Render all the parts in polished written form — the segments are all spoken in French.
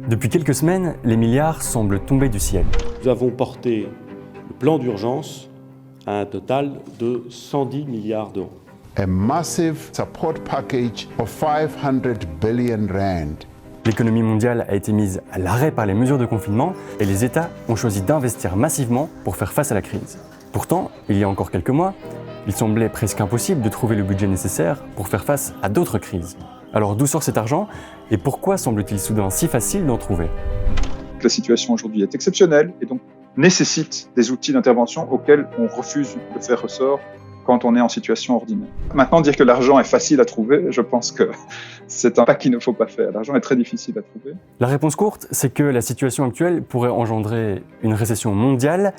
Depuis quelques semaines, les milliards semblent tomber du ciel. Nous avons porté le plan d'urgence à un total de 110 milliards d'euros. A massive support package of 500 billion rand. L'économie mondiale a été mise à l'arrêt par les mesures de confinement et les États ont choisi d'investir massivement pour faire face à la crise. Pourtant, il y a encore quelques mois, il semblait presque impossible de trouver le budget nécessaire pour faire face à d'autres crises. Alors d'où sort cet argent et pourquoi semble-t-il soudain si facile d'en trouver ? La situation aujourd'hui est exceptionnelle et donc nécessite des outils d'intervention auxquels on refuse de faire ressort quand on est en situation ordinaire. Maintenant, dire que l'argent est facile à trouver, je pense que c'est un pas qu'il ne faut pas faire. L'argent est très difficile à trouver. La réponse courte, c'est que la situation actuelle pourrait engendrer une récession mondiale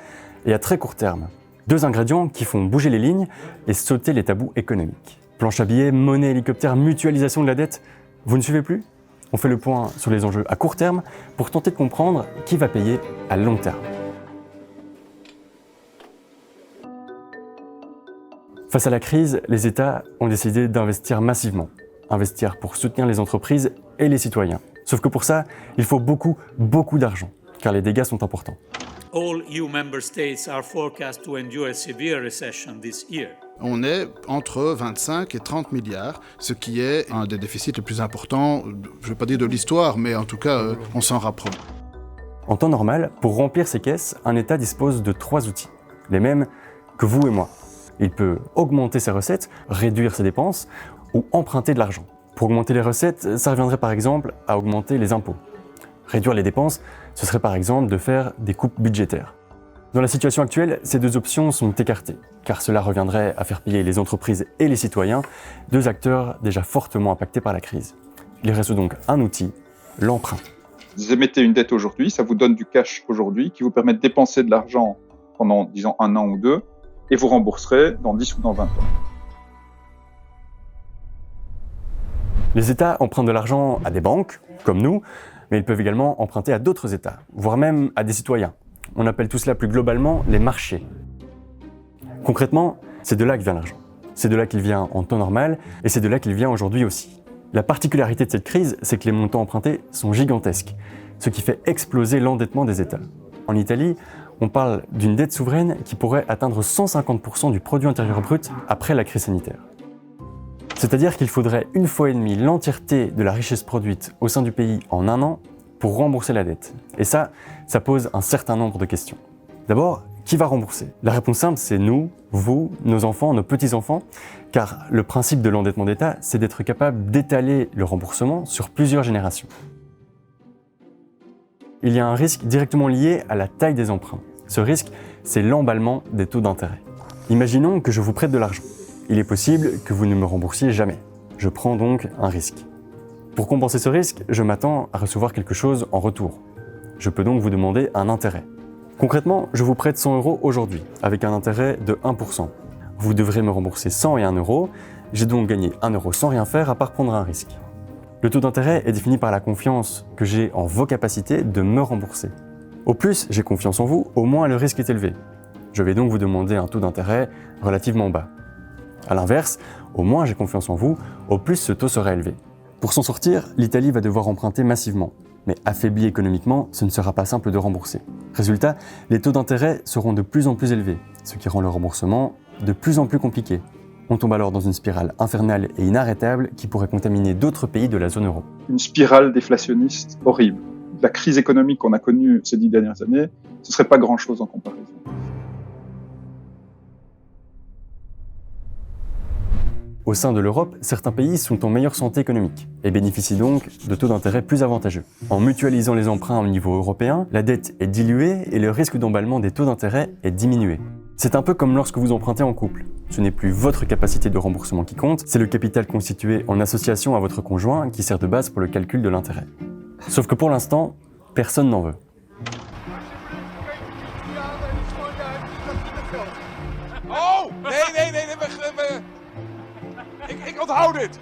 et à très court terme. Deux ingrédients qui font bouger les lignes et sauter les tabous économiques. Planche à billets, monnaie, hélicoptère, mutualisation de la dette. Vous ne suivez plus ? On fait le point sur les enjeux à court terme pour tenter de comprendre qui va payer à long terme. Face à la crise, les États ont décidé d'investir massivement. Investir pour soutenir les entreprises et les citoyens. Sauf que pour ça, il faut beaucoup d'argent, car les dégâts sont importants. All EU member states are forecast to endure a severe recession this year. On est entre 25 et 30 milliards, ce qui est un des déficits les plus importants, je ne vais pas dire de l'histoire, mais en tout cas, on s'en rapproche. En temps normal, pour remplir ses caisses, un État dispose de 3 outils, les mêmes que vous et moi. Il peut augmenter ses recettes, réduire ses dépenses ou emprunter de l'argent. Pour augmenter les recettes, ça reviendrait par exemple à augmenter les impôts. Réduire les dépenses, ce serait par exemple de faire des coupes budgétaires. Dans la situation actuelle, ces deux options sont écartées, car cela reviendrait à faire payer les entreprises et les citoyens, deux acteurs déjà fortement impactés par la crise. Il reste donc un outil, l'emprunt. Vous émettez une dette aujourd'hui, ça vous donne du cash aujourd'hui, qui vous permet de dépenser de l'argent pendant, disons, 1 an ou 2, et vous rembourserez dans 10 ou dans 20 ans. Les États empruntent de l'argent à des banques, comme nous, mais ils peuvent également emprunter à d'autres États, voire même à des citoyens. On appelle tout cela plus globalement les marchés. Concrètement, c'est de là que vient l'argent. C'est de là qu'il vient en temps normal et c'est de là qu'il vient aujourd'hui aussi. La particularité de cette crise, c'est que les montants empruntés sont gigantesques, ce qui fait exploser l'endettement des États. En Italie, on parle d'une dette souveraine qui pourrait atteindre 150% du produit intérieur brut après la crise sanitaire. C'est-à-dire qu'il faudrait 1,5 fois l'entièreté de la richesse produite au sein du pays en 1 an pour rembourser la dette. Et ça pose un certain nombre de questions. D'abord, qui va rembourser ? La réponse simple, c'est nous, vous, nos enfants, nos petits-enfants, car le principe de l'endettement d'État, c'est d'être capable d'étaler le remboursement sur plusieurs générations. Il y a un risque directement lié à la taille des emprunts. Ce risque, c'est l'emballement des taux d'intérêt. Imaginons que je vous prête de l'argent. Il est possible que vous ne me remboursiez jamais. Je prends donc un risque. Pour compenser ce risque, je m'attends à recevoir quelque chose en retour. Je peux donc vous demander un intérêt. Concrètement, je vous prête 100 € aujourd'hui, avec un intérêt de 1%. Vous devrez me rembourser 101 €, j'ai donc gagné 1 € sans rien faire à part prendre un risque. Le taux d'intérêt est défini par la confiance que j'ai en vos capacités de me rembourser. Au plus j'ai confiance en vous, au moins le risque est élevé. Je vais donc vous demander un taux d'intérêt relativement bas. A l'inverse, au moins j'ai confiance en vous, au plus ce taux sera élevé. Pour s'en sortir, l'Italie va devoir emprunter massivement. Mais affaiblie économiquement, ce ne sera pas simple de rembourser. Résultat, les taux d'intérêt seront de plus en plus élevés, ce qui rend le remboursement de plus en plus compliqué. On tombe alors dans une spirale infernale et inarrêtable qui pourrait contaminer d'autres pays de la zone euro. Une spirale déflationniste horrible. La crise économique qu'on a connue ces 10 dernières années, ce ne serait pas grand-chose en comparaison. Au sein de l'Europe, certains pays sont en meilleure santé économique et bénéficient donc de taux d'intérêt plus avantageux. En mutualisant les emprunts au niveau européen, la dette est diluée et le risque d'emballement des taux d'intérêt est diminué. C'est un peu comme lorsque vous empruntez en couple. Ce n'est plus votre capacité de remboursement qui compte, c'est le capital constitué en association à votre conjoint qui sert de base pour le calcul de l'intérêt. Sauf que pour l'instant, personne n'en veut. Oh! Nee, ik onthoud dit!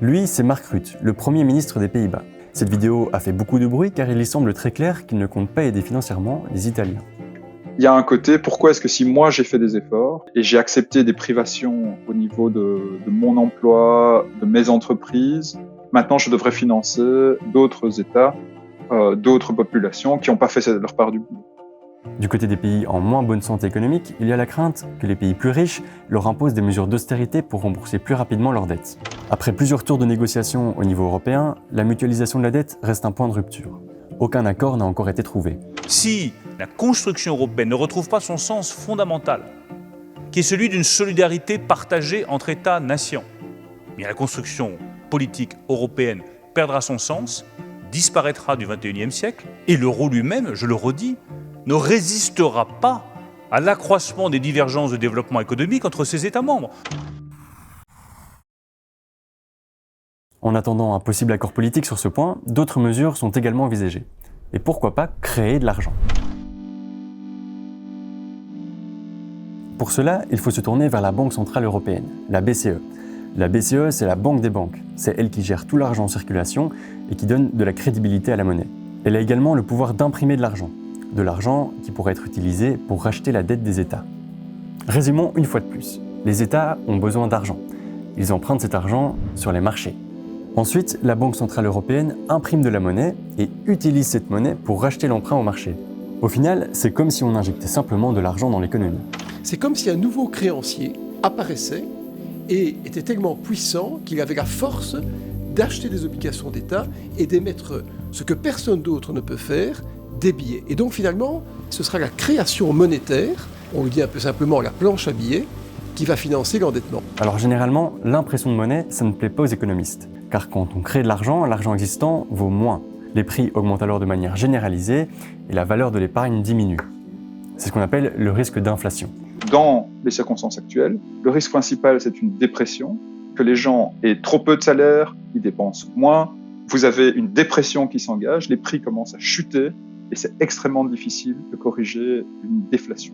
Lui, c'est Mark Rutte, le Premier ministre des Pays-Bas. Cette vidéo a fait beaucoup de bruit car il y semble très clair qu'il ne compte pas aider financièrement les Italiens. Il y a un côté, pourquoi est-ce que si moi j'ai fait des efforts et j'ai accepté des privations au niveau de mon emploi, de mes entreprises, maintenant je devrais financer d'autres États, d'autres populations qui n'ont pas fait leur part du boulot. Du côté des pays en moins bonne santé économique, il y a la crainte que les pays plus riches leur imposent des mesures d'austérité pour rembourser plus rapidement leurs dettes. Après plusieurs tours de négociations au niveau européen, la mutualisation de la dette reste un point de rupture. Aucun accord n'a encore été trouvé. Si la construction européenne ne retrouve pas son sens fondamental, qui est celui d'une solidarité partagée entre États-nations, mais la construction politique européenne perdra son sens, disparaîtra du XXIe siècle, et l'euro lui-même, je le redis, ne résistera pas à l'accroissement des divergences de développement économique entre ses États membres. En attendant un possible accord politique sur ce point, d'autres mesures sont également envisagées. Et pourquoi pas créer de l'argent? Pour cela, il faut se tourner vers la Banque Centrale Européenne, la BCE. La BCE, c'est la banque des banques. C'est elle qui gère tout l'argent en circulation et qui donne de la crédibilité à la monnaie. Elle a également le pouvoir d'imprimer de l'argent qui pourrait être utilisé pour racheter la dette des États. Résumons une fois de plus, les États ont besoin d'argent. Ils empruntent cet argent sur les marchés. Ensuite, la Banque Centrale Européenne imprime de la monnaie et utilise cette monnaie pour racheter l'emprunt au marché. Au final, c'est comme si on injectait simplement de l'argent dans l'économie. C'est comme si un nouveau créancier apparaissait et était tellement puissant qu'il avait la force d'acheter des obligations d'État et d'émettre ce que personne d'autre ne peut faire, des billets. Et donc finalement, ce sera la création monétaire, on le dit un peu simplement la planche à billets, qui va financer l'endettement. Alors généralement, l'impression de monnaie, ça ne plaît pas aux économistes. Car quand on crée de l'argent existant vaut moins. Les prix augmentent alors de manière généralisée et la valeur de l'épargne diminue. C'est ce qu'on appelle le risque d'inflation. Dans les circonstances actuelles, le risque principal, c'est une dépression, que les gens aient trop peu de salaire, ils dépensent moins, vous avez une dépression qui s'engage, les prix commencent à chuter et c'est extrêmement difficile de corriger une déflation.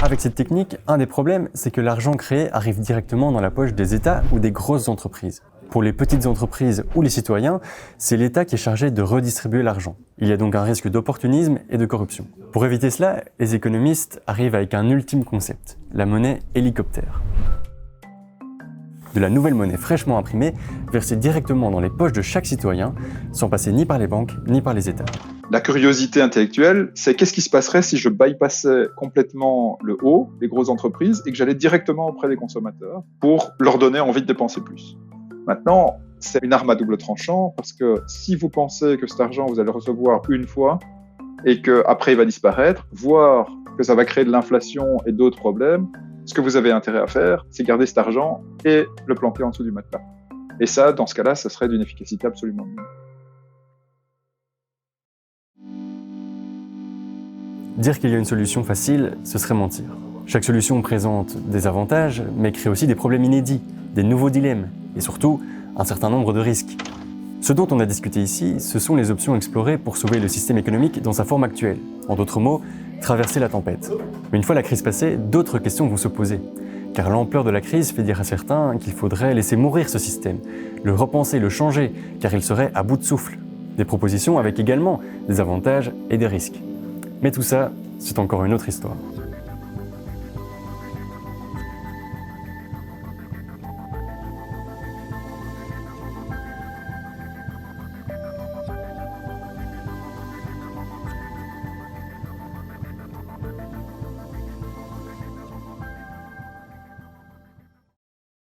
Avec cette technique, un des problèmes, c'est que l'argent créé arrive directement dans la poche des États ou des grosses entreprises. Pour les petites entreprises ou les citoyens, c'est l'État qui est chargé de redistribuer l'argent. Il y a donc un risque d'opportunisme et de corruption. Pour éviter cela, les économistes arrivent avec un ultime concept, la monnaie hélicoptère. De la nouvelle monnaie fraîchement imprimée, versée directement dans les poches de chaque citoyen, sans passer ni par les banques ni par les États. La curiosité intellectuelle, c'est qu'est-ce qui se passerait si je bypassais complètement le haut, les grosses entreprises, et que j'allais directement auprès des consommateurs pour leur donner envie de dépenser plus. Maintenant, c'est une arme à double tranchant, parce que si vous pensez que cet argent, vous allez le recevoir une fois, et qu'après il va disparaître, voire que ça va créer de l'inflation et d'autres problèmes, ce que vous avez intérêt à faire, c'est garder cet argent et le planquer en dessous du matelas. Et ça, dans ce cas-là, ça serait d'une efficacité absolument nulle. Dire qu'il y a une solution facile, ce serait mentir. Chaque solution présente des avantages, mais crée aussi des problèmes inédits, des nouveaux dilemmes, et surtout, un certain nombre de risques. Ce dont on a discuté ici, ce sont les options explorées pour sauver le système économique dans sa forme actuelle. En d'autres mots, traverser la tempête. Mais une fois la crise passée, d'autres questions vont se poser. Car l'ampleur de la crise fait dire à certains qu'il faudrait laisser mourir ce système, le repenser, le changer, car il serait à bout de souffle. Des propositions avec également des avantages et des risques. Mais tout ça, c'est encore une autre histoire.